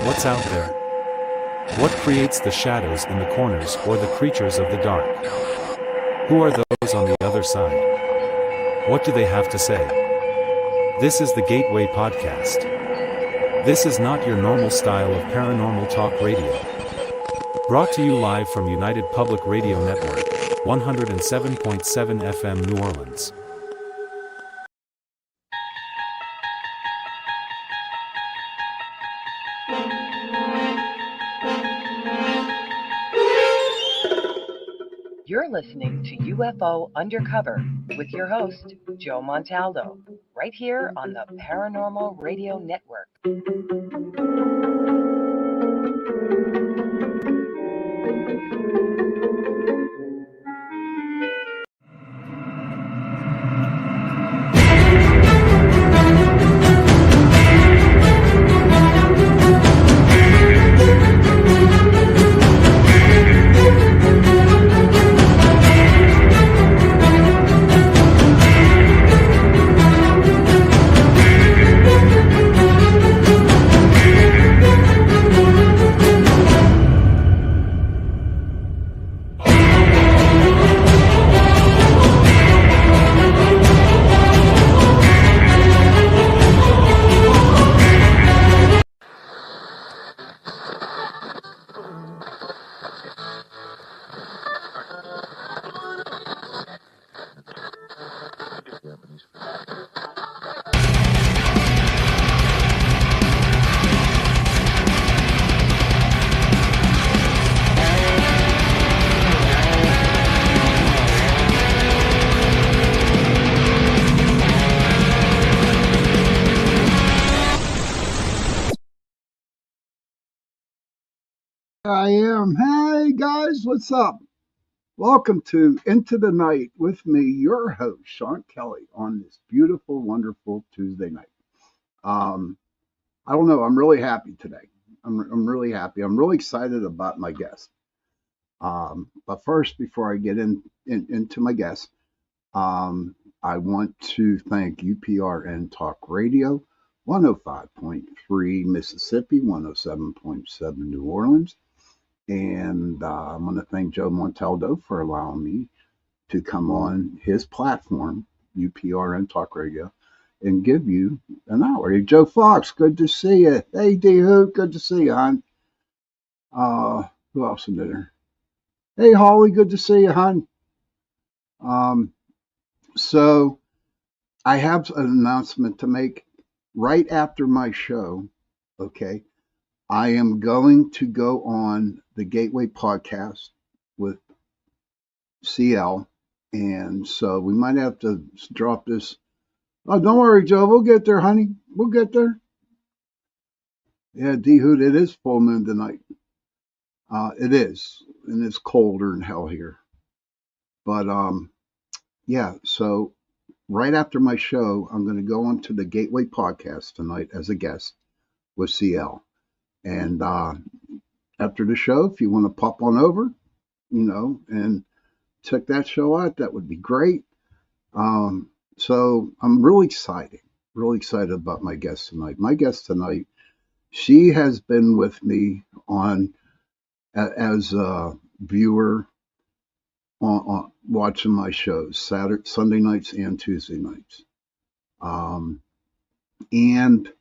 What's out there? What creates the shadows in the corners or the creatures of the dark? Who are those on the other side? What do they have to say? This is the Gateway Podcast. This is not your normal style of paranormal talk radio. Brought to you live from United Public Radio Network, 107.7 FM New Orleans. You're listening to UFO Undercover with your host, Joe Montaldo, right here on the Paranormal Radio Network. I am. Hey guys, what's up? Welcome to Into the Night with me, your host, Sean Kelly, on this beautiful, wonderful Tuesday night. I don't know, I'm really happy today. I'm really happy. I'm really excited about my guest. But first, before I get into my guest, I want to thank UPRN Talk Radio, 105.3 Mississippi, 107.7 New Orleans. And I want to thank Joe Montaldo for allowing me to come on his platform, UPRN Talk Radio, and give you an hour. Hey, Joe Fox, good to see you. Hey, D Hoot, good to see you, hon. Who else in there? Hey, Holly, good to see you, hon. So I have an announcement to make right after my show, okay? I am going to go on the Gateway Podcast with CL, and so we might have to drop this. Oh, don't worry, Joe. We'll get there, honey. We'll get there. Yeah, D-Hoot, it is full moon tonight. It is, and it's colder than hell here. But, yeah, so right after my show, I'm going to go on to the Gateway Podcast tonight as a guest with CL. And after the show, if you want to pop on over, and check that show out, that would be great. So I'm really excited about my guest tonight. My guest tonight, she has been with me on as a viewer on watching my shows, Sunday nights and Tuesday nights. And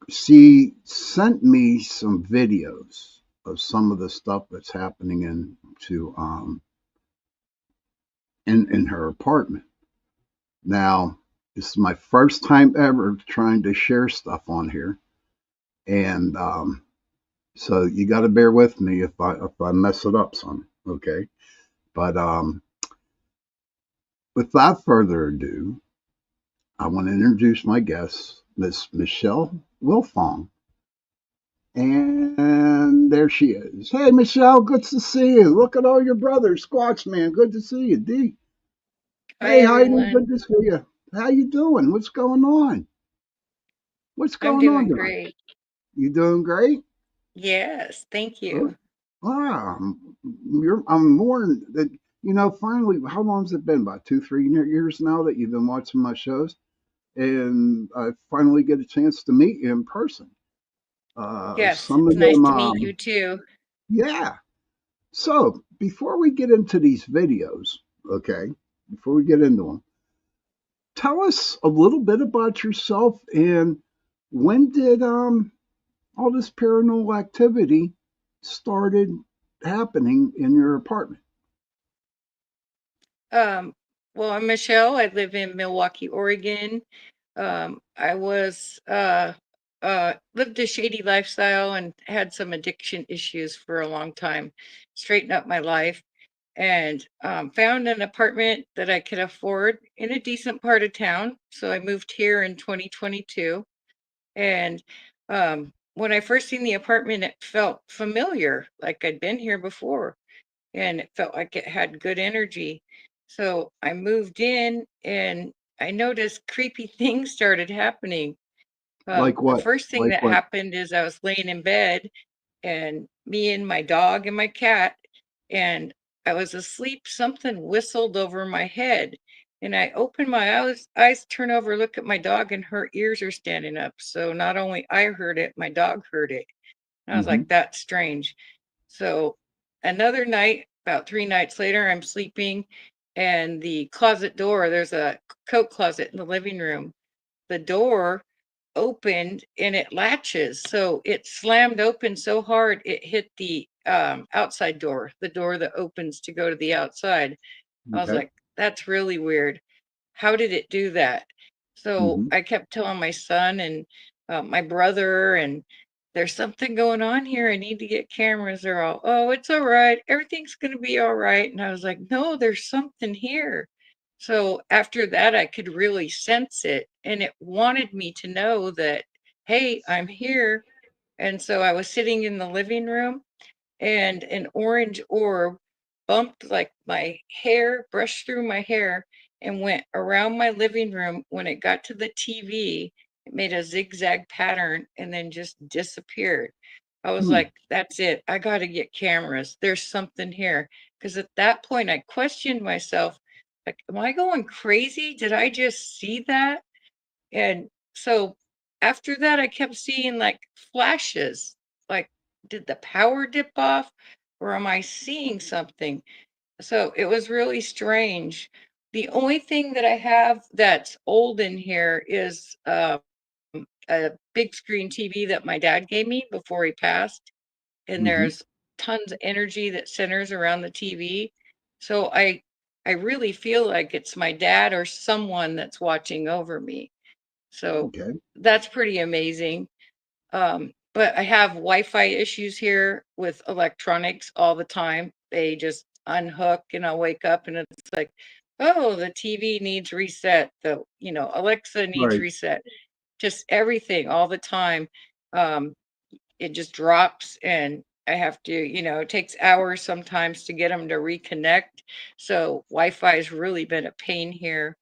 she sent me some videos of some of the stuff that's happening in her apartment. Now, this is my first time ever trying to share stuff on here, and so you got to bear with me if I mess it up some, okay? But without further ado, I want to introduce my guest, Miss Michelle Wilfong. And there she is. Hey, Michelle, good to see you. Look at all your brothers. Squatch Man, good to see you. D. Hey, Heidi, good to see you. How you doing? What's going on? What's going on? I'm doing great. You doing great? Yes, thank you. I'm more that Finally, how long has it been? About 2, 3 years now that you've been watching my shows, and I finally get a chance to meet you in person. Yes, Some it's of nice them, to meet you too. yeah. So before we get into these videos, okay, before we get into them, tell us a little bit about yourself and when did all this paranormal activity started happening in your apartment? Um, well, I'm Michelle. I live in Milwaukee, Oregon. I was lived a shady lifestyle and had some addiction issues for a long time. Straightened up my life and found an apartment that I could afford in a decent part of town. So I moved here in 2022. And when I first seen the apartment, it felt familiar, like I'd been here before, and it felt like it had good energy. So I moved in and I noticed creepy things started happening. Like The what? first thing Like that what? happened is I was laying in bed and me and my dog and my cat, and I was asleep. Something whistled over my head. And I opened my eyes, turn over, look at my dog, and her ears are standing up. So not only I heard it, my dog heard it. And I was Hmm. like, that's strange. So another night, about 3 nights later, I'm sleeping, and the closet door, there's a coat closet in the living room. The door opened and it latches. So it slammed open so hard it hit the outside door, the door that opens to go to the outside. I was Okay. like, that's really weird. How did it do that? So Hmm. I kept telling my son and my brother, and there's something going on here. I need to get cameras. They're all, oh, it's all right. Everything's going to be all right. And I was like, no, there's something here. So after that, I could really sense it. And it wanted me to know that, hey, I'm here. And so I was sitting in the living room and an orange orb bumped like my hair, brushed through my hair, and went around my living room. When it got to the TV, it made a zigzag pattern and then just disappeared. I was Hmm. like, that's it. I got to get cameras. There's something here. Because at that point, I questioned myself, like, am I going crazy? Did I just see that? And so after that, I kept seeing like flashes. Like, did the power dip off or am I seeing something? So it was really strange. The only thing that I have that's old in here is a big screen TV that my dad gave me before he passed. And Hmm. there's tons of energy that centers around the TV. So I really feel like it's my dad or someone that's watching over me. So Okay. that's pretty amazing. But I have Wi-Fi issues here with electronics all the time. They just unhook and I'll wake up and it's like, oh, the TV needs reset. Alexa needs Right. reset. Just everything all the time. Um, it just drops and I have to, it takes hours sometimes to get them to reconnect. So Wi-Fi has really been a pain here.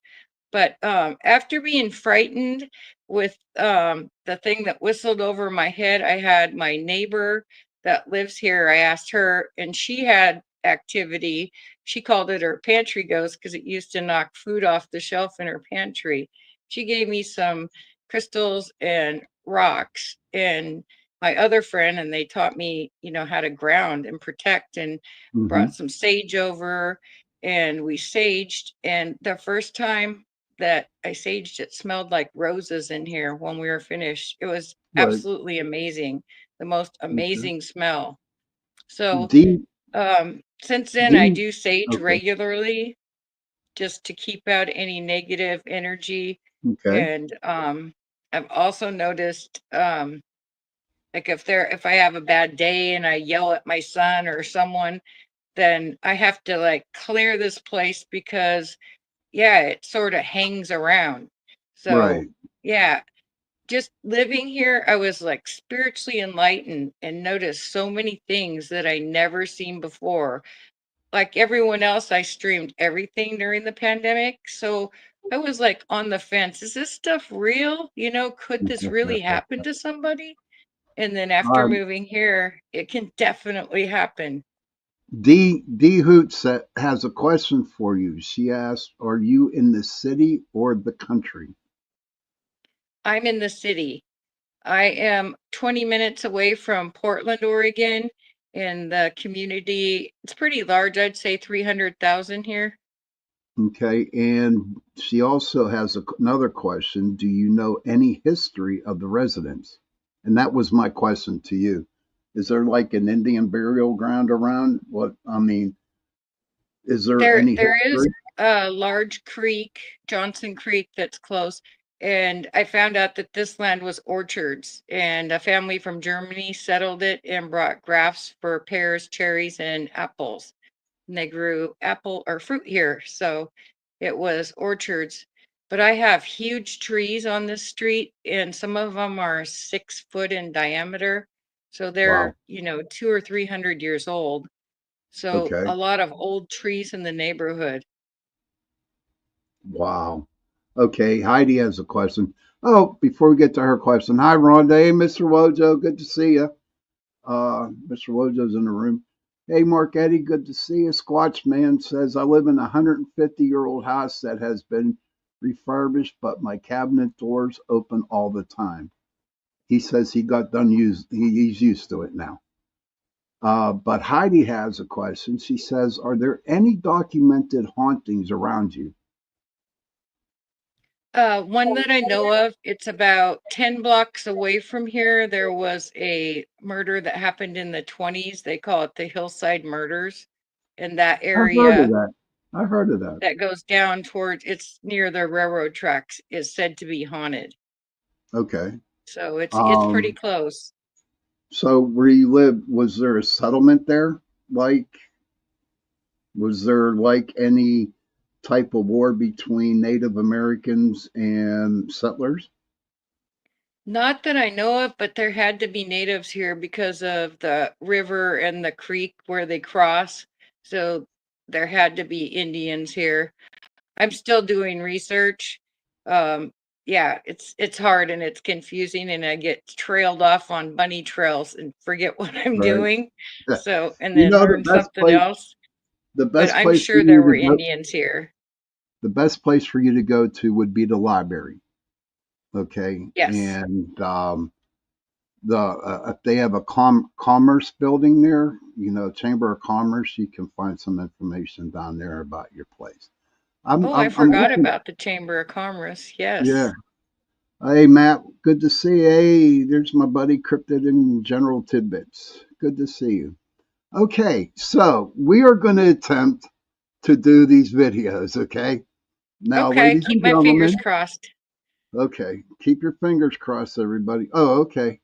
But after being frightened with the thing that whistled over my head, I had my neighbor that lives here. I asked her, and she had activity. She called it her pantry ghost because it used to knock food off the shelf in her pantry. She gave me some crystals and rocks, and my other friend, and they taught me, how to ground and protect, and Hmm. brought some sage over, and we saged. And the first time that I saged, it smelled like roses in here when we were finished. It was Right. absolutely amazing, the most Okay. amazing smell. So, D. since then, I D. do sage Okay. regularly just to keep out any negative energy. Okay. And I've also noticed, like if I have a bad day and I yell at my son or someone, then I have to like clear this place because yeah, it sort of hangs around. So, Right. yeah, just living here, I was like spiritually enlightened and noticed so many things that I never seen before. Like everyone else, I streamed everything during the pandemic. So I was like on the fence. Is this stuff real? Could this really happen to somebody? And then after Um, moving here, it can definitely happen. D Hoots has a question for you. She asked, "Are you in the city or the country?" I'm in the city. I am 20 minutes away from Portland, Oregon, and the community, it's pretty large. I'd say 300,000 here. Okay, and she also has another question. Do you know any history of the residents? And that was my question to you. Is there like an Indian burial ground around? What I mean, is there any There is history? a large creek, Johnson Creek, that's close. And I found out that this land was orchards, and a family from Germany settled it and brought grafts for pears, cherries, and apples. And they grew apple or fruit here. So it was orchards. But I have huge trees on this street, and some of them are 6 foot in diameter. So Wow. they're, 200 or 300 years old. So Okay. a lot of old trees in the neighborhood. Wow. Okay. Heidi has a question. Oh, before we get to her question, hi Rhonda. Hey, Mr. Wojo, good to see you. Mr. Wojo's in the room. Hey, Mark Eddie, good to see you. Squatch Man says, I live in a 150-year-old house that has been refurbished, but my cabinet doors open all the time. He says he got done he's used to it now. But Heidi has a question. She says, are there any documented hauntings around you? One that I know of, it's about 10 blocks away from here. There was a murder that happened in the 20s. They call it the Hillside Murders. In that I've heard of area that. I've heard of that. that goes down towards, it's near the railroad tracks, is said to be haunted. Okay. So it's pretty Um, close. so where you live, was there a settlement there? Like, was there like any type of war between Native Americans and settlers? Not that I know of, but there had to be natives here because of the river and the creek where they cross. So there had to be Indians here. I'm still doing research. Um, yeah, it's hard and it's confusing, and I get trailed off on bunny trails and forget what I'm Right. doing. So, and You then know learn something else. the But best I'm place for sure you there were to go Indians here. the best place for you to go to would be the library. Okay. Yes. And the if they have a commerce building there, Chamber of Commerce, you can find some information down there about your place. I'm Oh, I I'm, I'm forgot looking. about the Chamber of Commerce. Yeah. Yes. Hey Matt, good to see you. Hey, there's my buddy Cryptid and General Tidbits. Good to see you. Okay, so we are going to attempt to do these videos. Okay. Now, Okay, ladies keep and my fingers gentlemen. crossed. Okay, keep your fingers crossed, everybody. Oh, okay.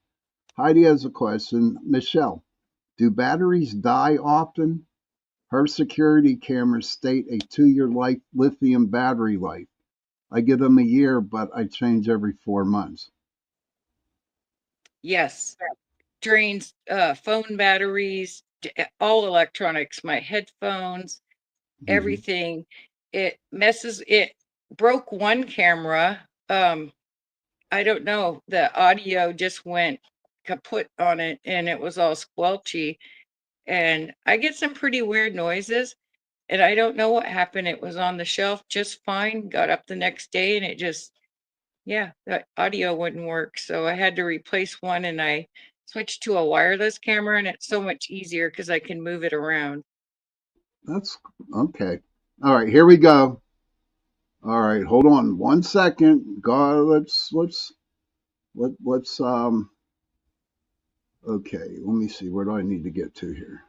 Heidi has a question. Michelle, do batteries die often? Her security cameras state a 2-year life lithium battery life. I give them a year, but I change every 4 months. Yes. Drains phone batteries, all electronics, my headphones, Hmm. everything. It broke one camera. I don't know. The audio just went kaput on it and it was all squelchy. And I get some pretty weird noises. And I don't know what happened. It was on the shelf just fine. Got up the next day and it just, yeah, the audio wouldn't work. So I had to replace one and I switched to a wireless camera, and it's so much easier because I can move it around. That's okay. All right, here we go. All right, hold on 1 second. God, let's okay, let me see. Where do I need to get to here?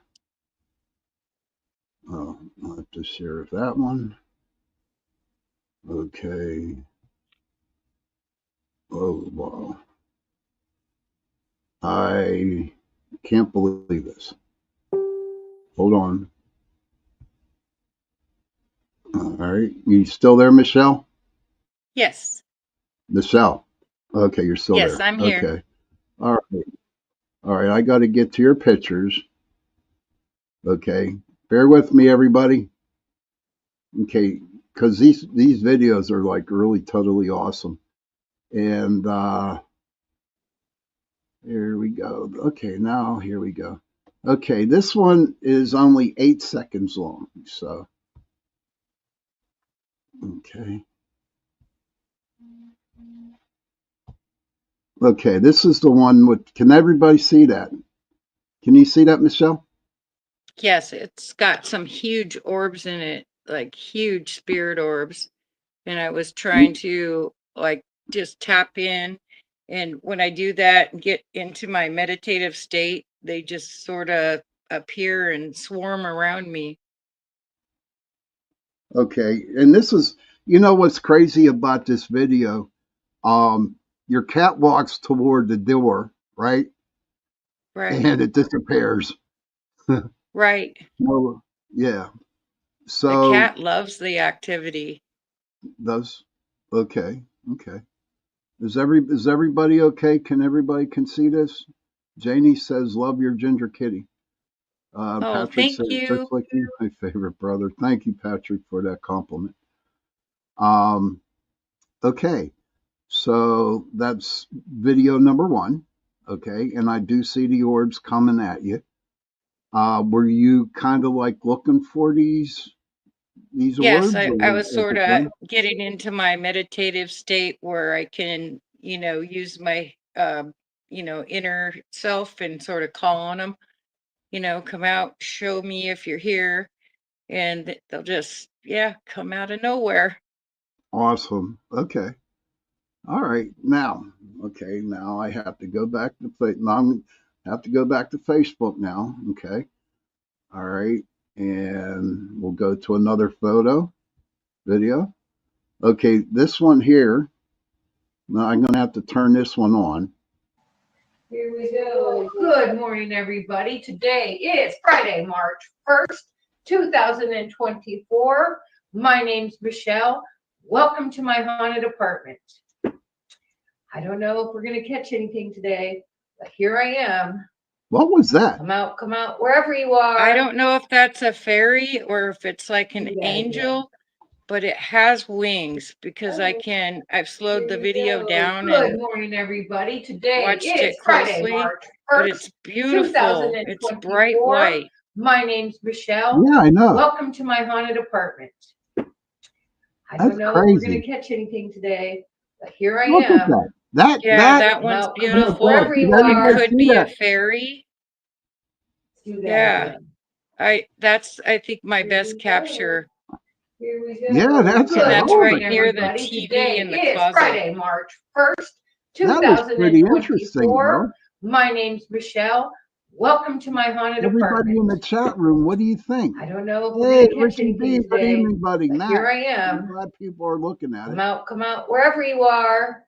Oh, I'll have to share that one. Okay. Oh, wow. I can't believe this. Hold on. All right. You still there, Michelle? Yes. Michelle. Okay, you're still Yes, there. I'm here. Okay. All right. All right. I got to get to your pictures. Okay. Bear with me, everybody. Okay. Because these videos are like really totally awesome. And here we go. Okay. Now, here we go. Okay, this one is only 8 seconds long. So, okay. Okay, this is the one with, can everybody see that? Can you see that, Michelle? Yes, it's got some huge orbs in it, like huge spirit orbs. And I was trying to like just tap in. And when I do that and get into my meditative state, they just sort of appear and swarm around me. Okay, and this is, you know what's crazy about this video? Um, your cat walks toward the door, right? Right. And it disappears. Right. So, yeah. The So cat loves the activity. those, okay, okay. Is everybody okay? Can see this? Janie says, "Love your ginger kitty." Oh, Patrick thank says, "Just you. like you, my favorite brother." Thank you, Patrick, for that compliment. Um, okay, so that's video number one. Okay, and I do see the orbs coming at you. Were you kind of like looking for these Yes, orbs, I or was is sort it of them? getting into my meditative state where I can, use my, inner self and sort of call on them, come out, show me if you're here, and they'll just, yeah, come out of nowhere. Awesome. Okay. All right. Now, okay. Now I have to go back to now I have to go back to Facebook now. Okay. All right. And we'll go to another video. Okay. This one here. Now I'm going to have to turn this one on. Here we go. Good morning, everybody. Today is Friday, March 1st, 2024. My name's Michelle. Welcome to my haunted apartment. I don't know if we're going to catch anything today, but here I am. What was that? Come out, wherever you are. I don't know if that's a fairy or if it's like an angel, but it has wings because I've slowed the video down and Good morning, everybody. Today watched is it Friday, closely, March but 1st, it's beautiful. It's bright 2024. white. My name's Michelle. Yeah, I know. Welcome to my haunted apartment. I That's don't know if we're going crazy. to catch anything today, but here I Look at am. that. Yeah, that Come one's out, beautiful. wherever you Did It everybody are. could see be a that? fairy. Do that Yeah, again. I think my best capture. Here we go. Yeah, that's Good And that's oh, morning, right near the everybody. TV Today in the is closet. Friday, March 1st, that is pretty interesting, 2024. though. My name's Michelle. Welcome to my haunted Everybody apartment. in the chat room, what do you think? I don't know if Hey, we're going to catch Richie anything B, good today, evening, buddy. but Nat, here I I'm am. glad people are looking at it. Come out, wherever you are.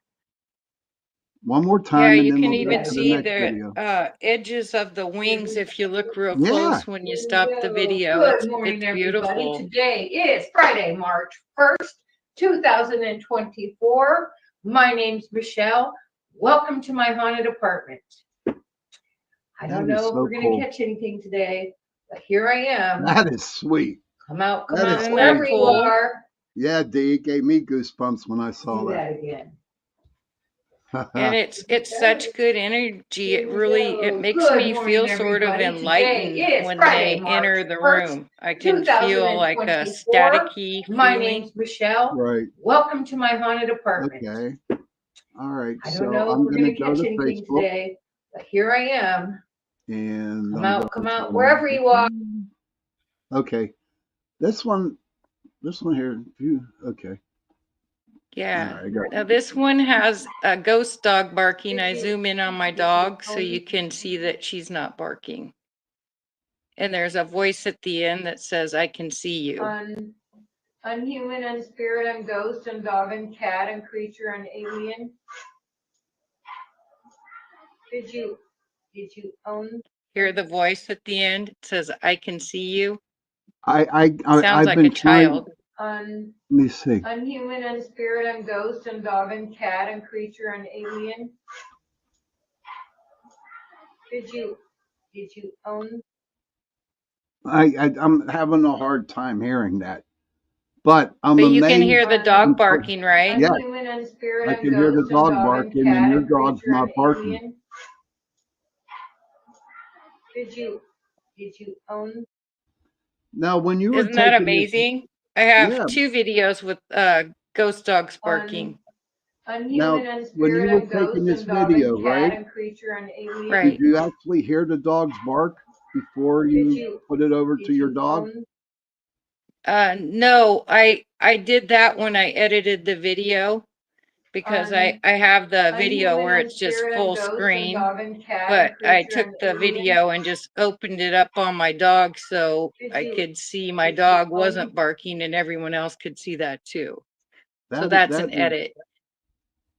One more Yeah, time, and you then can we'll go even to the see next the video. edges of the wings if you look real Yeah, close when you stop the video. Good morning, It's everybody. beautiful. Today is Friday, March 1st, 2024. My name's Michelle. Welcome to my haunted apartment. I don't that is know if so we're going to cool. catch anything today, but here I am. That is sweet. Come out, That is Isn't wherever that you cool? are. Yeah, D, it gave me goosebumps when I saw Do that. that again. And it's such good energy. It makes Good me morning, feel sort of everybody. Today enlightened is when Friday, they March enter the 1st, room. I can feel like a 2024. staticky My feeling. name's Michelle. Right. Welcome to my haunted apartment. Okay. All right. I don't So know if I'm we're going to going to go catch to anything Facebook, today, but here I am. and Come I'm out, going to wherever you are. Okay. This one here. Okay. Yeah. All right, I got Now this one has a ghost dog barking. I zoom in on my dog so you can see that she's not barking. And there's a voice at the end that says, I can see you. Unhuman and spirit and ghost and dog and cat and creature and alien. Did you own? Hear the voice at the end? It says, I can see you. I've Sounds like been a child. Let me see. Unhuman and spirit and ghost and dog and cat and creature and alien. Did you own? I'm having a hard time hearing that, but I'm But you can amazed. hear the dog barking, right? Yeah, Unhuman and spirit I and can hear the ghost and dog dog and barking, and cat your and dog's creature not and barking. alien. Did you Did you own? Now, when you were Isn't that taking this, amazing? I have yeah. 2 videos with ghost dogs barking. On Now, human and when you spirit were and taking ghost this and dog video, and cat right? and creature and alien. Did Right. you actually hear the dogs bark before Did you you put it over did to your you dog? own? No, I did that when I edited the video because I have the On video human where and it's just spirit and full ghost and screen, dog and cat but and I creature took and the alien. video and just opened it up on my dog so Did I you could see my did you dog own? wasn't barking and everyone else could see that too. So That that's that an is edit.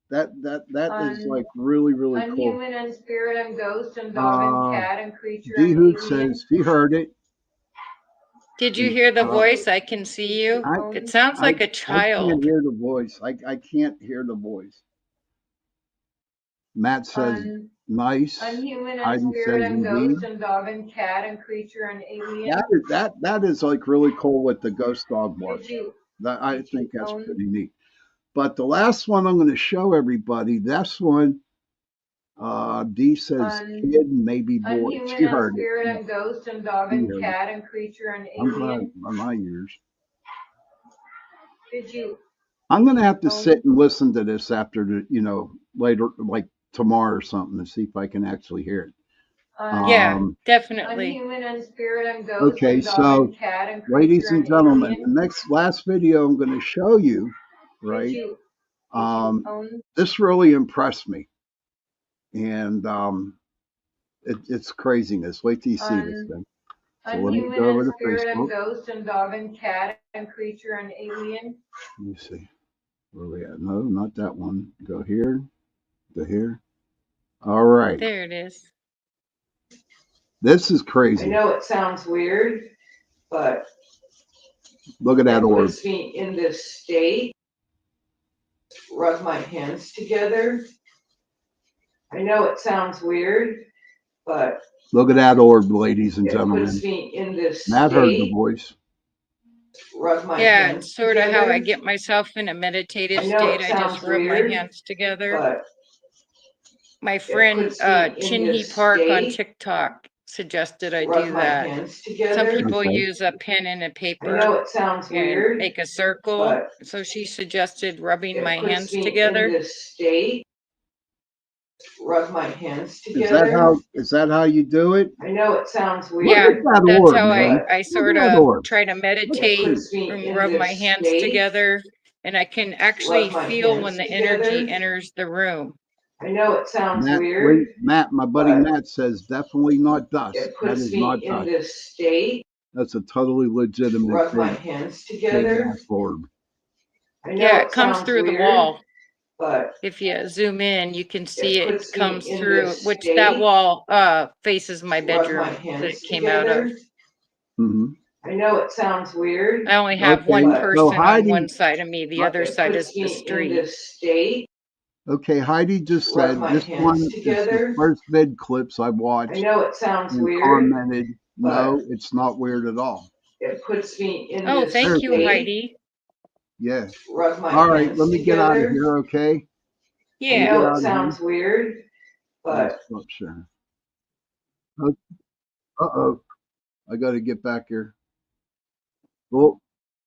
that is On like really on cool. human and spirit and ghost and dog and Uh, cat and creature D and Hoot alien. says he heard it. Did you And, hear the Did voice? you I can see did you you. I It own? sounds I like a I can't child. hear the voice. I can't hear the voice. Matt says On nice. human and Heidi spirit says and ghost indeed. and dog and cat and creature and alien. That is like really cool with the ghost dog bark. Did you I did you think that's own? pretty neat. But the last one I'm going to show everybody, that's one D says On kid and maybe boy. human She and heard it. spirit Yeah, and ghost and dog she and heard it. cat and creature and I'm glad alien. by my ears. Did you I'm going to have to own? sit and listen to this after later, like tomorrow or something, to see if I can actually hear it. Yeah, On definitely. human and spirit and ghost Okay, and dog so and cat and ladies creature and and gentlemen, alien. the last video I'm going to show you, Did right? you own? This really impressed me, and it's craziness. Wait till you see this On thing. So on let me human go over and to spirit and Facebook. ghost and dog and cat and creature and alien. Let me see. Where are we at? No, not that one. Go here. Go here. All right. There it is. This is I crazy. know it sounds weird, but Look at that it orb. puts me in this state. Rub my hands together. I know it sounds weird, but Look at that orb, ladies and it puts gentlemen. me in this Matt heard the state. voice. Rub my Yeah, hands it's sort of how I together. get myself in a meditative I know state. it I just sounds rub my weird, hands together. but My it friend puts me in Chinhee this Park on state. TikTok suggested I Rub do my that. hands Some together. people Okay. use a pen and a I paper know it sounds and weird, make a circle. but So she suggested rubbing my it puts hands me in together. this state. Rub my hands Is that together. how you do it? I know it sounds Look Yeah, at weird, that that's orb, how man. but I Look sort at that of orb. try to Let's it meditate see. puts me and in rub my this hands state. together. And I can actually Rub my feel when hands the together. energy enters the room. I know it sounds Matt, weird, Matt, my buddy but Matt says definitely not dust. it That puts is me not in dust. this state. That's a totally legitimate Rub my hands big together. ass orb. I know Yeah, it it comes sounds through the weird, wall. but If you zoom in, you can see it it puts me comes in through, this which that state. wall faces my Rub my bedroom that hands it came out of. together. Hmm. I know it sounds weird, I only have one Okay, but so person on one Heidi, side of me, the Hi- other it side is puts the me in street. this state. okay, Heidi just Rub said my this hands one is the together. first vid clips I I watched know it sounds and weird, commented, but no, it's not weird at all. it puts me in Oh, this thank you, Seriously. state. Heidi. Yeah. Rub my All right, let hands me get out of together. here, okay? I Yeah. Get know out it of here. sounds weird, Let's but stop sharing. Uh-oh. I got to get back here. Oh,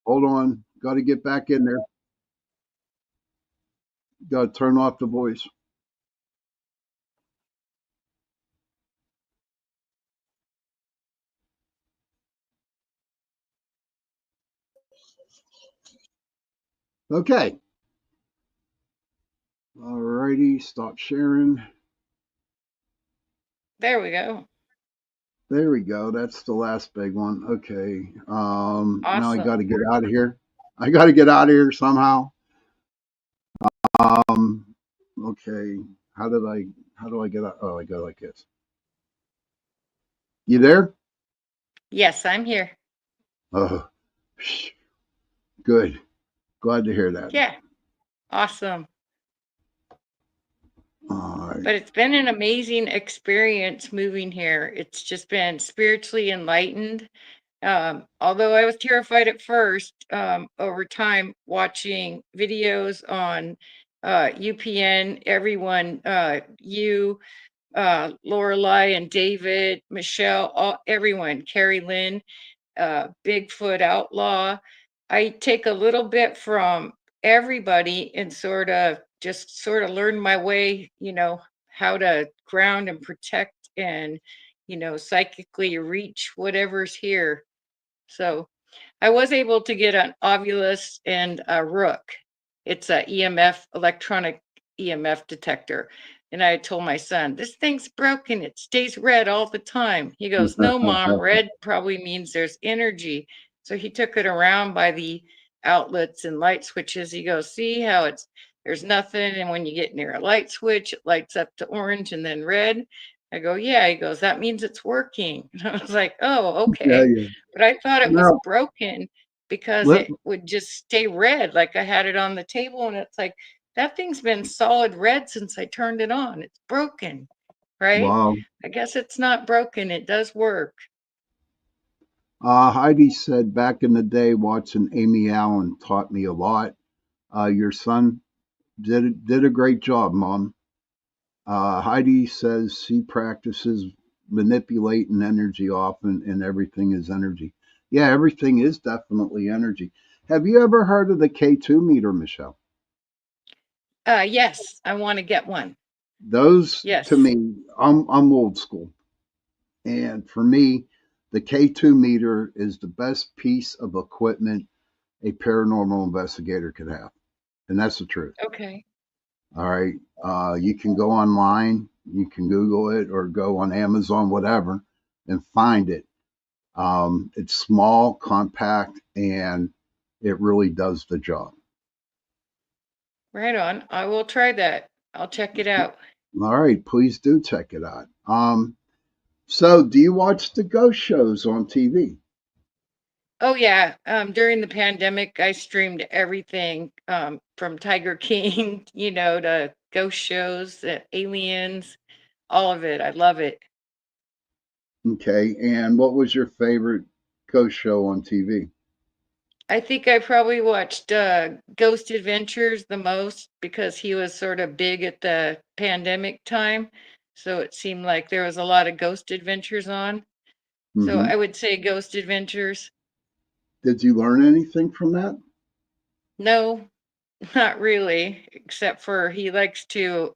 hold on. Got to get back in there. Got to turn off the voice. Okay. All righty. Stop sharing. There we go. There we go. That's the last big one. Okay. Now I got to Awesome. get out of here. I got to get out of here somehow. Um, okay. How do I get out? Oh, I go like this. You there? Yes, I'm here. Oh, good. Glad to hear that. Yeah. Awesome. All right. But it's been an amazing experience moving here. It's just been spiritually enlightened. Although I was terrified at first, over time, watching videos on UPN, everyone, you, Lorelei and David, Michelle, everyone, Carrie Lynn, Bigfoot Outlaw. I take a little bit from everybody and sort of learn my way, how to ground and protect and, psychically reach whatever's here. So I was able to get an Ovilus and a Rook. It's a EMF, electronic EMF detector. And I told my son, this thing's broken. It stays red all the time. He goes, no, Mom, red probably means there's energy. So he took it around by the outlets and light switches. He goes, see how there's nothing. And when you get near a light switch, it lights up to orange and then red. I go, yeah. He goes, that means it's working. And I was like, oh, Yeah, okay. yeah. But I thought it was Now, broken because let, it would just stay red. Like I had it on the table and it's like, that thing's been solid red since I turned it on. It's broken, right? wow. I guess it's not broken. It does work. Heidi said, back in the day, watching Amy Allen taught me a lot. Your son did a great job, Mom. Heidi says she practices manipulating energy often, and everything is energy. Yeah, everything is definitely energy. Have you ever heard of the K2 meter, Michelle? Yes, I want to get one. Those to Yes. me, I'm old school, and for me, the K2 meter is the best piece of equipment a paranormal investigator could have, and that's the truth. Okay. All right, you can go online, you can Google it, or go on Amazon, whatever, and find it. It's small, compact, and it really does the job. Right on. I will try that. I'll check it out. All right, please do check it out. So, do you watch the ghost shows on TV? Oh yeah. During the pandemic, I streamed everything from Tiger King, to ghost shows, aliens, all of it. I love it. Okay, and what was your favorite ghost show on TV? I think I probably watched Ghost Adventures the most because he was sort of big at the pandemic time. So it seemed like there was a lot of Ghost Adventures on. So Hmm. I would say Ghost Adventures. Did you learn anything from that? No, not really, except for he likes to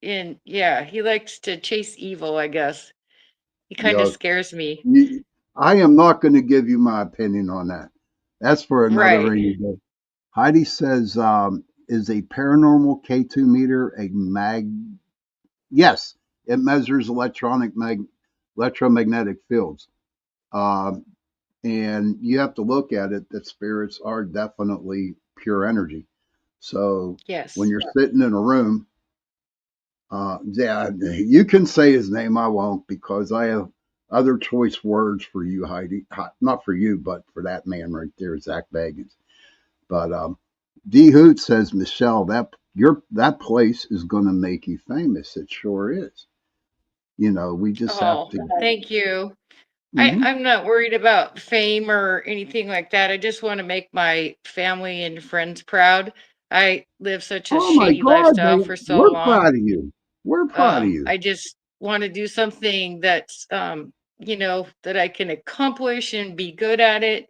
he likes to chase evil, I guess. He kind of Yeah, scares me. I am not going to give you my opinion on that. That's for another Right. rainy day. Heidi says, is a paranormal K2 meter a mag? Yes, it measures electromagnetic fields. Um, and you have to look at it that spirits are definitely pure energy. So when Yes. you're sitting in a room, yeah, you can say his name. I won't because I have other choice words for you, Heidi. Not for you, but for that man right there, Zach Bagans. But D Hoot says, Michelle, that place is going to make you famous. It sure is. We just have Oh, to. thank you. Mhm. I'm not worried about fame or anything like that. I just want to make my family and friends proud. I lived such a Oh my shady God, lifestyle for so we're long. proud of you. We're proud of you. I just want to do something that's, that I can accomplish and be good at it,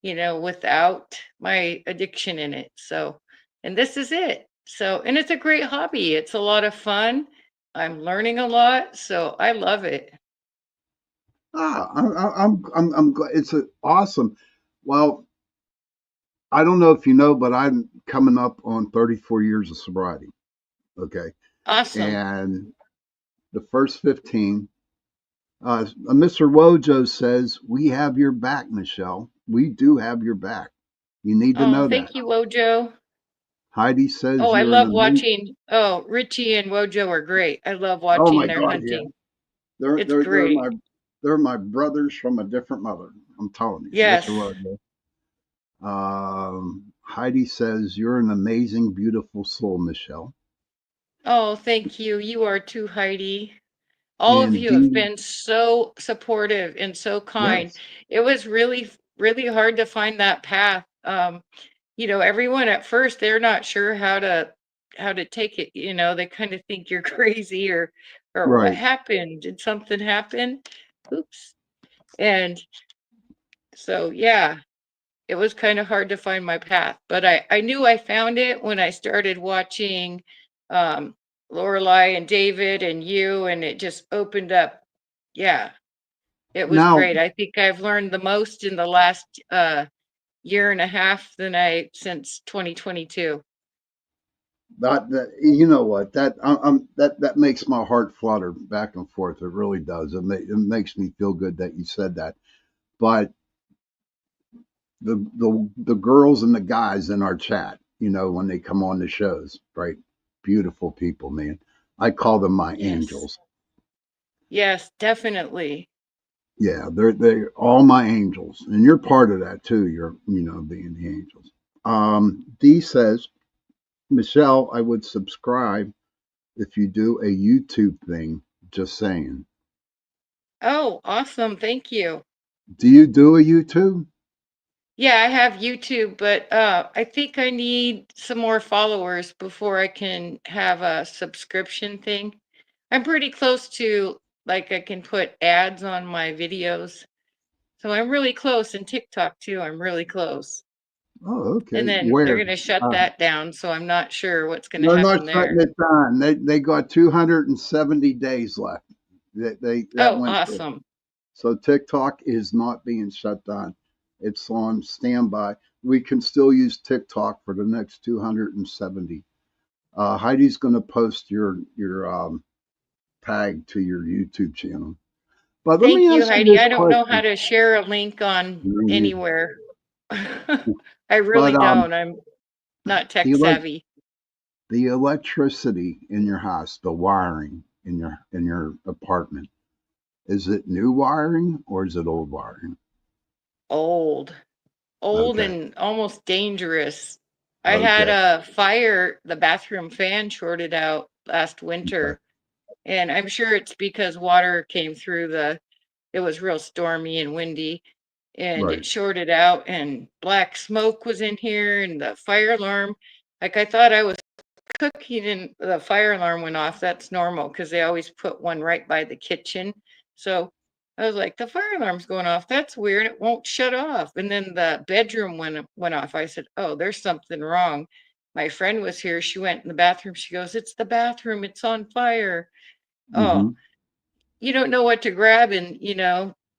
without my addiction in it. So, and this is it. So, and it's a great hobby. It's a lot of fun. I'm learning a lot. So I love it. I'm glad. It's awesome. Well, I don't know if you know, but I'm coming up on 34 years of sobriety. Okay, Awesome. and the first 15, Mr. Wojo says we have your back, Michelle. We do have your back. You need to Oh, know that. thank you, Wojo. Heidi Oh, says I you're an love amazing. watching. Oh, Richie and Wojo are great. I love Oh watching my their God, yeah. hunting. They're It's they're they're great. my they're my brothers from a different mother. I'm telling you, Mr. Yes. Wojo. Heidi says you're an amazing, beautiful soul, Michelle. Oh, thank you. You are too, Heidi. All of And you have D, been so supportive and so kind. yes, It was really, really hard to find that path. Everyone at first, they're not sure how to take it. They kind of think you're crazy, or what Right. happened? Did something happen? Oops. And so, yeah, it was kind of hard to find my path, but I knew I found it when I started watching um, Lorelai and David and you, and it just opened up. Yeah, it was Now, great. I think I've learned the most in the last year and a half than I since 2022. that you know what that makes my heart flutter back and forth. It really does. It makes me feel good that you said that. But the girls and the guys in our chat, when they come on the shows, right? Beautiful people, man. I call them my Yes. angels. Yes, definitely. Yeah, they're all my angels, and you're part of that too. You're being the angels. D says, Michelle, I would subscribe if you do a YouTube thing. Just saying. Oh, awesome. Thank you. Do you do a YouTube? Yeah, I have YouTube, but I think I need some more followers before I can have a subscription thing. I'm pretty close to, like, I can put ads on my videos. So I'm really close, and TikTok too. I'm really close. Oh, And okay. then they're Where? going to shut Uh, that down, so I'm not sure what's going to they're not happen shutting there. it down. They got 270 days left. That Oh, went through. awesome. So TikTok is not being shut down. It's on standby. We can still use TikTok for the next 270. Heidi's going to post your tag to your YouTube channel. But let me Thank you, ask you Heidi. this I don't know how question. to share a link on anywhere. I But really don't. I'm not the tech elec savvy. the electricity in your house, the wiring in your apartment, is it new wiring or is it old wiring? Old. Old Okay. and almost dangerous. I had Okay. a fire, the bathroom fan shorted out last Okay. winter, and I'm sure it's because water came through it was real stormy and windy, and Right. it shorted out, and black smoke was in here, and the fire alarm, like, I thought I was cooking and the fire alarm went off. That's normal because they always put one right by the kitchen. So I was like, the fire alarm's going off. That's weird. It won't shut off. And then the bedroom went off. I said, oh, there's something wrong. My friend was here. She went in the bathroom. She goes, it's the bathroom. It's on fire. Oh, Mm-hmm. you don't know what to grab in,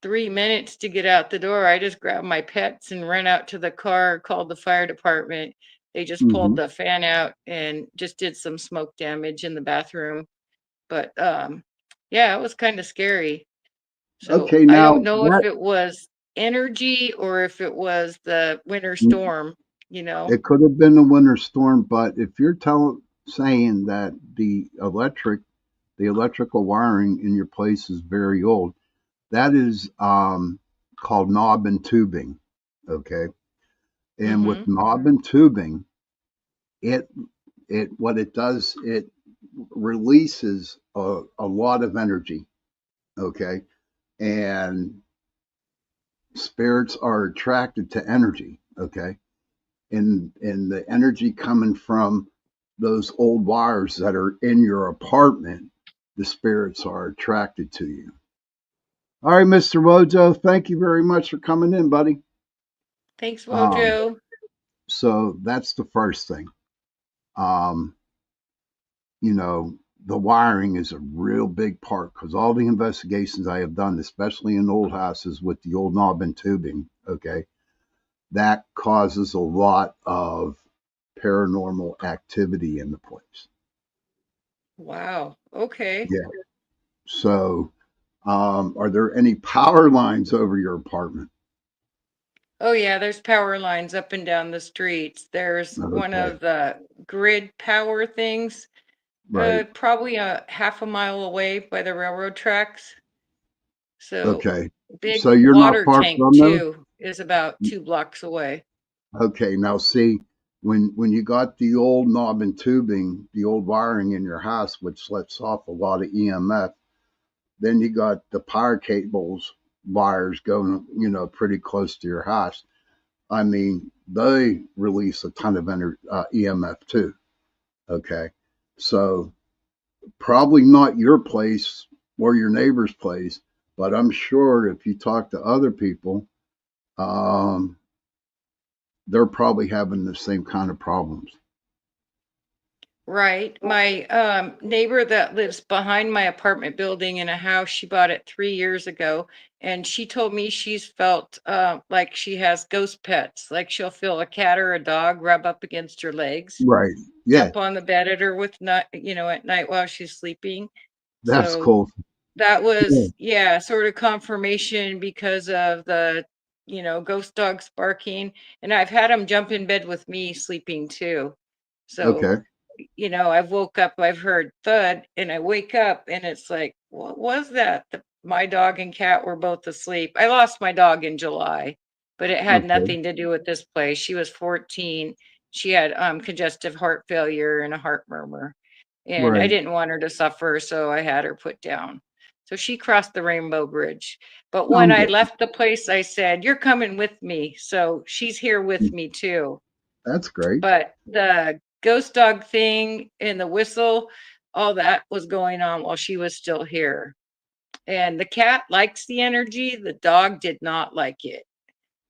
3 minutes to get out the door. I just grabbed my pets and ran out to the car, called the fire department. They just pulled Mm-hmm. the fan out and just did some smoke damage in the bathroom. But yeah, it was kind of scary. So Okay. I don't Now know if that it was energy or if it was the winter mm, storm, you know. it could have been a winter storm, but if you're saying that the electrical wiring in your place is very old, that is called knob and tubing. Okay. And with Mm-hmm. knob and tubing, it what it does, it releases a lot of energy. Okay. And spirits are attracted to energy. Okay. And the energy coming from those old wires that are in your apartment, the spirits are attracted to you. All right, Mr. Wojo, thank you very much for coming in, buddy. Thanks, Um, Wojo. so that's the first thing. Um, you know, the wiring is a real big part because all the investigations I have done, especially in old houses with the old knob and tubing, okay, that causes a lot of paranormal activity in the place. Wow. Okay. Yeah. So, are there any power lines over your apartment? Oh yeah, there's power lines up and down the streets. There's one Okay. of the grid power things, Right. probably a half a mile away by the railroad tracks. So Okay. big So you're not water far tank from those? too is about 2 blocks away. Okay. Now, see, when you got the old knob and tubing, the old wiring in your house, which lets off a lot of EMF, then you got the power cables wires going, pretty close to your house. I mean, they release a ton of EMF too. Okay. So probably not your place or your neighbor's place, but I'm sure if you talk to other people, um, they're probably having the same kind of problems. Right. My neighbor that lives behind my apartment building in a house, she bought it 3 years ago, and she told me she's felt like she has ghost pets, like she'll feel a cat or a dog rub up against her legs, Right. Yeah, jump on the bed at her with not, at night while she's sleeping. that's So cool. that Yeah. was, yeah, sort of confirmation because of the, ghost dogs barking. And I've had them jump in bed with me sleeping too. So, Okay. I've woke up, I've heard thud, and I wake up and it's like, what was that? My dog and cat were both asleep. I lost my dog in July, but it had Okay. nothing to do with this place. She was 14. She had congestive heart failure and a heart murmur. And I Right. didn't want her to suffer, so I had her put down. So she crossed the rainbow bridge. But when I'm I good. left the place, I said, "You're coming with me." So she's here with me too. That's great. But the ghost dog thing and the whistle, all that was going on while she was still here. And the cat likes the energy. The dog did not like it.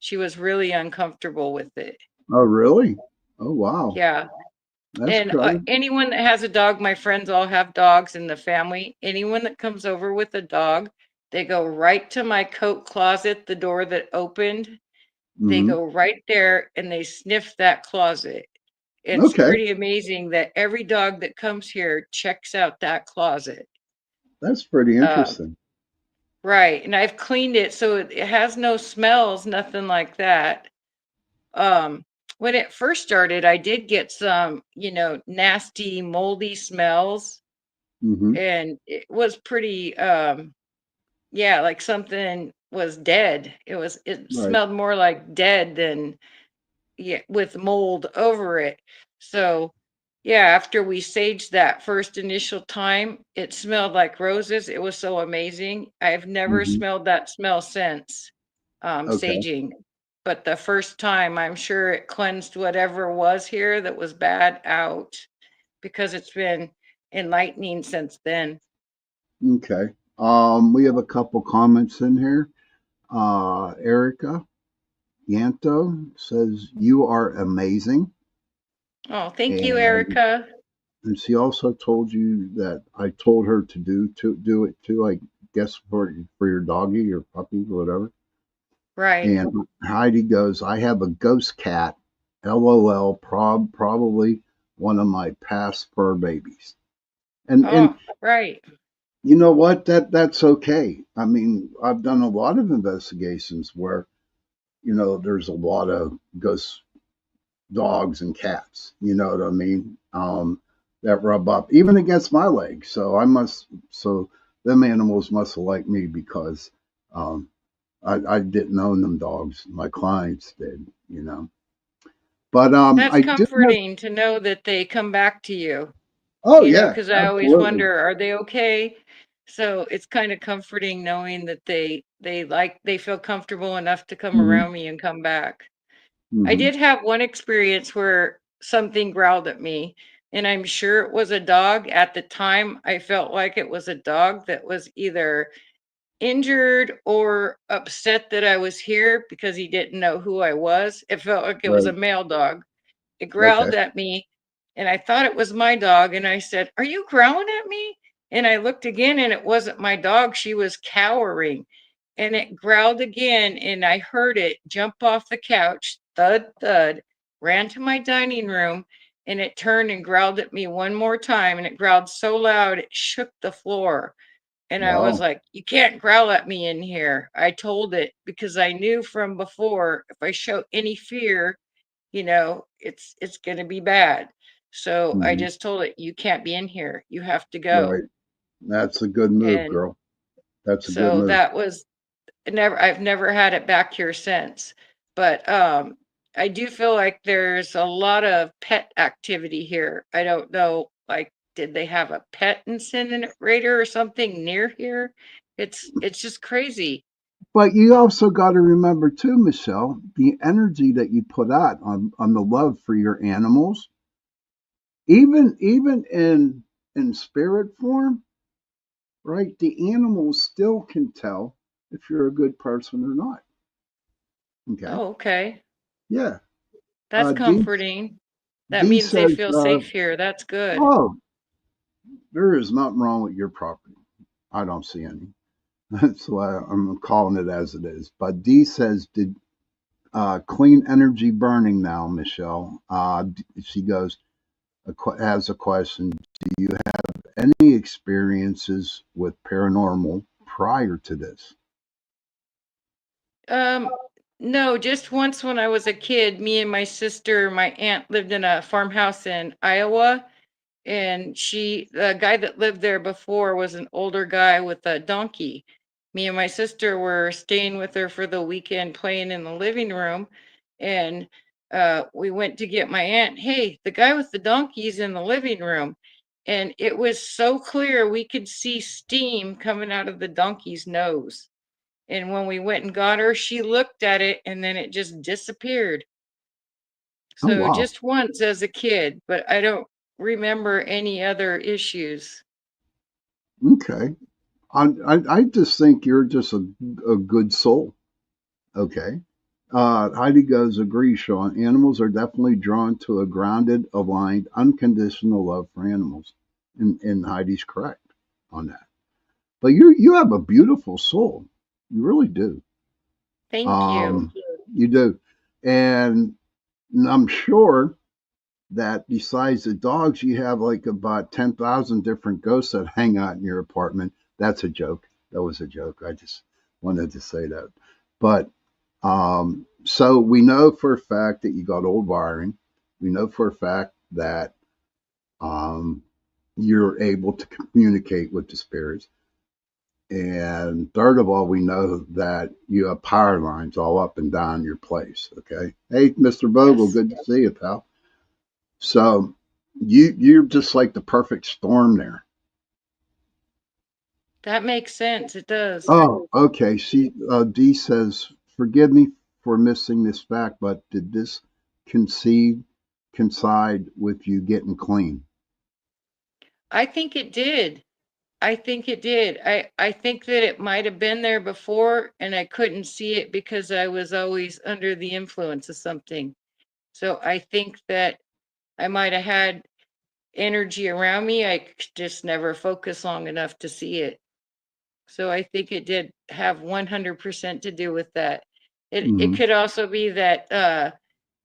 She was really uncomfortable with it. Oh, really? Oh, wow. Yeah. That's And good. anyone that has a dog, my friends all have dogs in the family. Anyone that comes over with a dog, they go right to my coat closet, the door that opened. They Hmm. go right there and they sniff that closet. It's Okay. pretty amazing that every dog that comes here checks out that closet. That's pretty Uh, interesting. right. And I've cleaned it so it has no smells, nothing like that. Um, when it first started, I did get some, nasty, moldy smells, Hmm. and it was pretty, yeah, like something was dead. It Right. smelled more like dead than, yeah, with mold over it. So, yeah, after we saged that first initial time, it smelled like roses. It was so amazing. I've never Hmm. smelled that smell since Okay. saging. But the first time, I'm sure it cleansed whatever was here that was bad out because it's been enlightening since then. Okay. We have a couple comments in here. Erica Yanto says you are amazing, Oh, thank you, and Erica. she also told you that I told her to do it too. I guess for your doggy, your puppy, or whatever. Right. And Heidi goes, I have a ghost cat. LOL. Probably one of my past fur babies. And Oh, right. you know what? That's okay. I mean, I've done a lot of investigations where there's a lot of ghost dogs and cats. You know what I mean? That rub up even against my legs. So them animals must have liked me because um, I didn't own them dogs. My clients did. But That's I do have. comforting to know that they come back to you. Oh yeah, Because I always absolutely. wonder, are they okay? So it's kind of comforting knowing that they feel comfortable enough to come Hmm. around me and come back. I Hmm. did have one experience where something growled at me, and I'm sure it was a dog. At the time, I felt like it was a dog that was either injured or upset that I was here because he didn't know who I was. It felt like it was a Right. male dog. It Okay. growled at me, and I thought it was my dog, and I said, "Are you growling at me?" And I looked again, and it wasn't my dog. She was cowering, and it growled again, and I heard it jump off the couch, thud, thud, ran to my dining room, and it turned and growled at me one more time, and it growled so loud it shook the floor. And I was Wow. like, "You can't growl at me in here." I told it because I knew from before if I show any fear, it's going to be bad. So I Hmm. just told it, "You can't be in here. You have to go." Right. That's a good move, And girl. That's a good so move. that was I've never had it back here since. But I do feel like there's a lot of pet activity here. I don't know, like, did they have a pet incinerator or something near here? It's just crazy. But you also got to remember too, Michelle, the energy that you put out on the love for your animals. even in spirit form, right? The animals still can tell if you're a good person or not. Okay. Oh, okay. Yeah. That's D comforting. That D means they says, feel safe here. That's good. "Oh, there is nothing wrong with your property. I don't see any." That's why I'm calling it as it is. But D says, "Did clean energy burning now, Michelle?" She goes, has a question. Do you have any experiences with paranormal prior to this? Um, no, just once when I was a kid, me and my sister, my aunt lived in a farmhouse in Iowa, and the guy that lived there before was an older guy with a donkey. Me and my sister were staying with her for the weekend, playing in the living room, and we went to get my aunt. Hey, the guy with the donkey's in the living room, and it was so clear we could see steam coming out of the donkey's nose. And when we went and got her, she looked at it and then it just disappeared. Oh, So wow. just once as a kid, but I don't remember any other issues. Okay. I just think you're just a good soul. Okay. Heidi goes, agree, Sean. Animals are definitely drawn to a grounded, aligned, unconditional love for animals. And Heidi's correct on that. But you have a beautiful soul. You really do. Thank you. Um, you do. And I'm sure that besides the dogs, you have like about 10,000 different ghosts that hang out in your apartment. That's a joke. That was a joke. I just wanted to say that. But so we know for a fact that you got old wiring. We know for a fact that um, you're able to communicate with the spirits. And third of all, we know that you have power lines all up and down your place. Okay. Hey, Mr. Bogle, Yes, good to see you, pal. So you're just like the perfect storm there. that makes sense. It does. Oh, okay. She D says, "Forgive me for missing this fact, but did this concede coincide with you getting clean?" I think it did. I think it did. I think that it might have been there before and I couldn't see it because I was always under the influence of something. So I think that I might have had energy around me. I just never focused long enough to see it. So I think it did have 100% to do with that. It Hmm. could also be that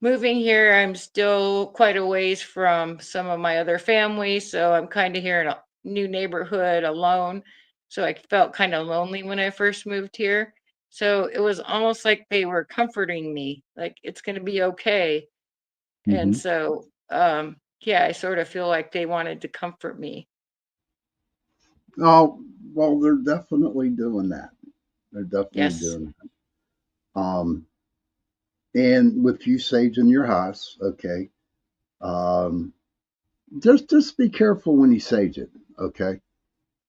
moving here, I'm still quite a ways from some of my other family, so I'm kind of here in a new neighborhood alone. So I felt kind of lonely when I first moved here. So it was almost like they were comforting me, like it's going to be okay. And Hmm. so yeah, I sort of feel like they wanted to comfort me. Oh, well, they're definitely doing that. They're definitely Yes. doing that. And with you saging your house, okay. Um, just be careful when you sage it, okay.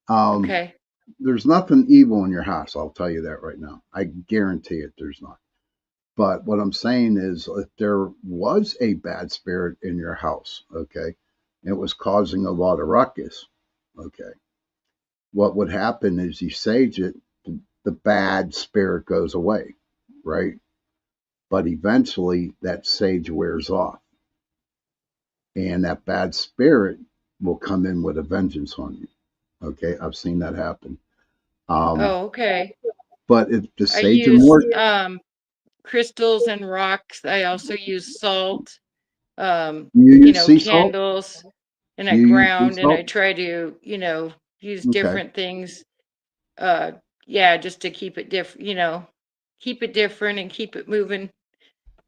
Um, Okay. there's nothing evil in your house. I'll tell you that right now. I guarantee it. There's not. But what I'm saying is, if there was a bad spirit in your house, okay, it was causing a lot of ruckus, okay, what would happen is you sage it, the bad spirit goes away, right? But eventually that sage wears off, and that bad spirit will come in with a vengeance on you. Okay, I've seen that happen. Um, Oh, okay. but if the I sage and use more, crystals and rocks. I also use salt, you use sea salt, candles, and I you use sea ground and I salt. try to, use Okay. different things. Uh, yeah, just to keep it different, keep it different and keep it moving.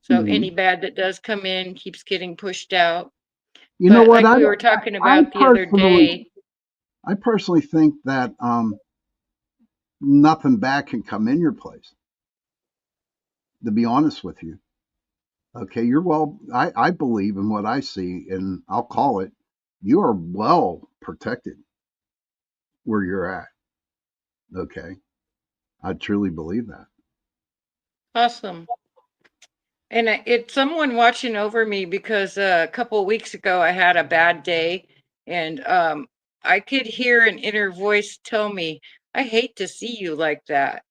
So any Hmm. bad that does come in keeps getting pushed out. You know But what? like we were talking I about the other personally, day, I personally think that nothing bad can come in your place. To be honest with you, okay, you're well. I believe in what I see, and I'll call it. You are well protected where you're at. Okay, I truly believe that. awesome. And it's someone watching over me because a couple of weeks ago I had a bad day, and I could hear an inner voice tell me, "I hate to see you like that."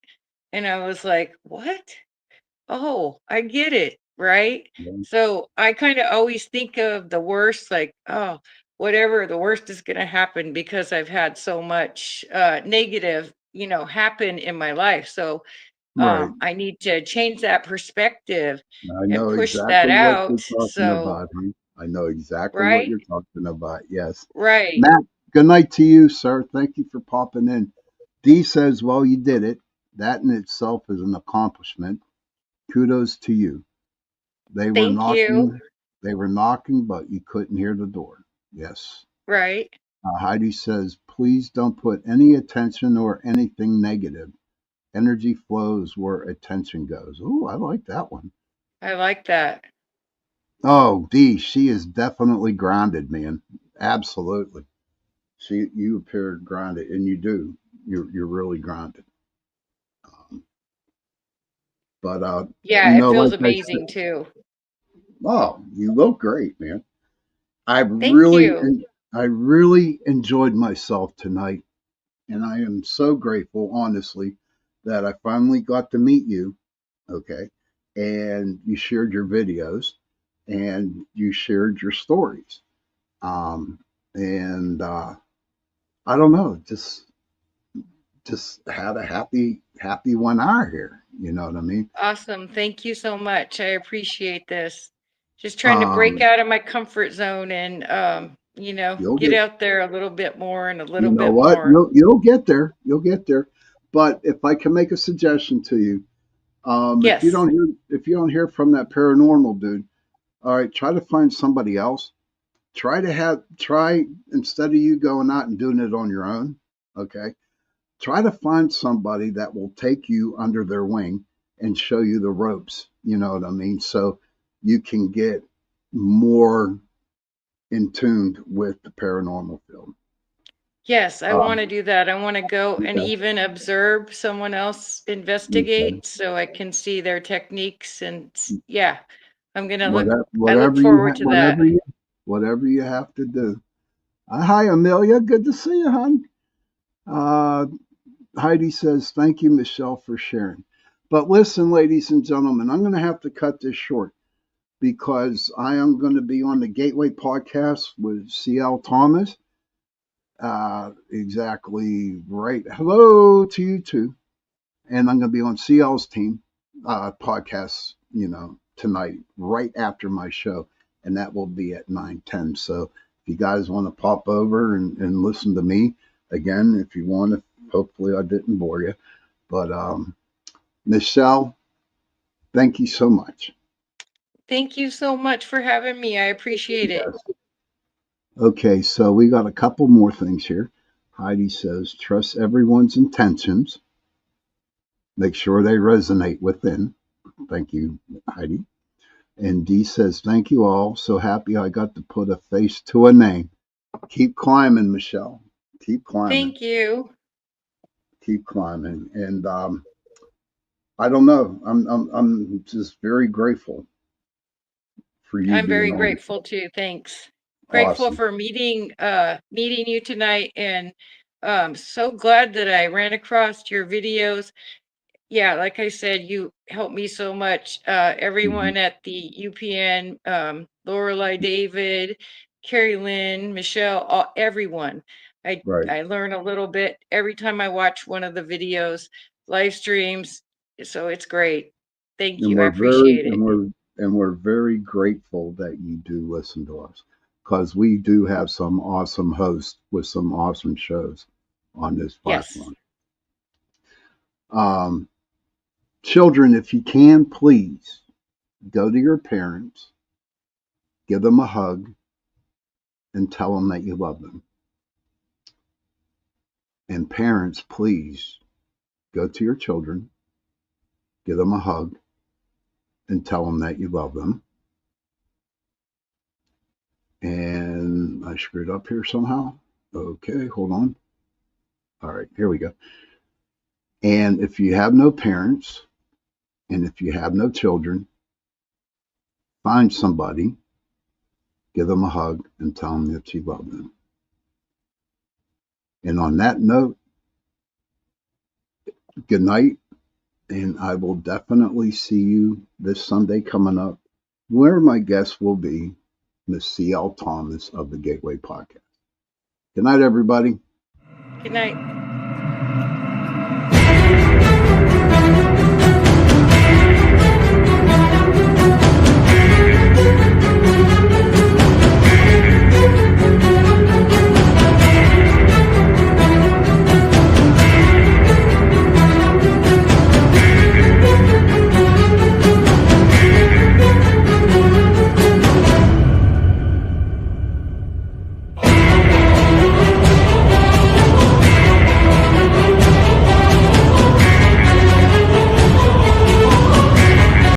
And I was like, "What? Oh, I get it, right?" Yeah. So I kind of always think of the worst, like, oh, whatever, the worst is going to happen because I've had so much negative, happen in my life. So Right. I need to change that perspective I and know push that exactly what you're out. talking So, about, honey. I know exactly what right, you're talking about. Yes. right. Matt, good night to you, sir. Thank you for popping in. Dee says, well, you did it. That in itself is an accomplishment. Kudos to you. They were Thank you. knocking, they were knocking, but you couldn't hear the door. Yes. Right. Heidi says, please don't put any attention or anything negative. Energy flows where attention goes. Oh, I like that one. I like that. Oh, Dee, she is definitely grounded, man. Absolutely. You appear grounded, and you do. You're really grounded. Um, but Yeah, it feels like I amazing said, too. oh, you look great, man. I Thank really, you. I really enjoyed myself tonight, and I am so grateful, honestly, that I finally got to meet you. Okay, and you shared your videos, and you shared your stories. Um, and I don't know, just had a happy 1 hour here. You know what I mean? Awesome. Thank you so much. I appreciate this. Just trying to break Um, out of my comfort zone and you'll get get, out there a little bit more and a you little know bit what? more. You'll get there. You'll get there. But if I can make a suggestion to you, Yes. if you don't hear from that paranormal dude, all right, try to find somebody else. Try instead of you going out and doing it on your own. Okay, try to find somebody that will take you under their wing and show you the ropes. You know what I mean? So you can get more in tune with the paranormal field. Yes, I want Um, to do that. I want to go and okay, even observe someone else okay. investigate so I can see their techniques and yeah, I look Whatever forward to that. whatever you have to do. Hi, Amelia. Good to see you, hon. Uh, Heidi says, thank you, Michelle, for sharing. But listen, ladies and gentlemen, I'm going to have to cut this short because I am going to be on the Gateway podcast with CL Thomas. Exactly right. Hello to you too. And I'm going to be on CL's team podcast, tonight, right after my show. And that will be at 9:10. So if you guys want to pop over and listen to me, again, if you want to, hopefully I didn't bore you. But Michelle, thank you so much. Thank you so much for having me. I appreciate it. Yes. Okay, so we got a couple more things here. Heidi says, trust everyone's intentions. Make sure they resonate within. Thank you, Heidi. And Dee says, thank you all. So happy I got to put a face to a name. Keep climbing, Michelle. Keep climbing. Thank you. Keep climbing. And I don't know. I'm just very grateful for you I'm being very on. grateful too. Thanks. Grateful Awesome. for meeting you tonight and so glad that I ran across your videos. Yeah, like I said, you helped me so much. Hmm. Everyone at the UPN, Lorelei, David, Carrie Lynn, Michelle, everyone. I Right. I learn a little bit every time I watch one of the videos, live streams. So it's great. Thank And you. I we're very appreciate it. and we're very grateful that you do listen to us because we do have some awesome hosts with some awesome shows on this Yes. platform. Um, Children, if you can, please go to your parents, give them a hug, and tell them that you love them. And parents, please go to your children, give them a hug, and tell them that you love them. And I screwed up here somehow. Okay, hold on. All right, here we go. And if you have no parents and if you have no children, find somebody, give them a hug, and tell them that you love them. And on that note, good night. And I will definitely see you this Sunday coming up, where my guest will be Miss C.L. Thomas of the Gateway Podcast. Good night, everybody. Good night.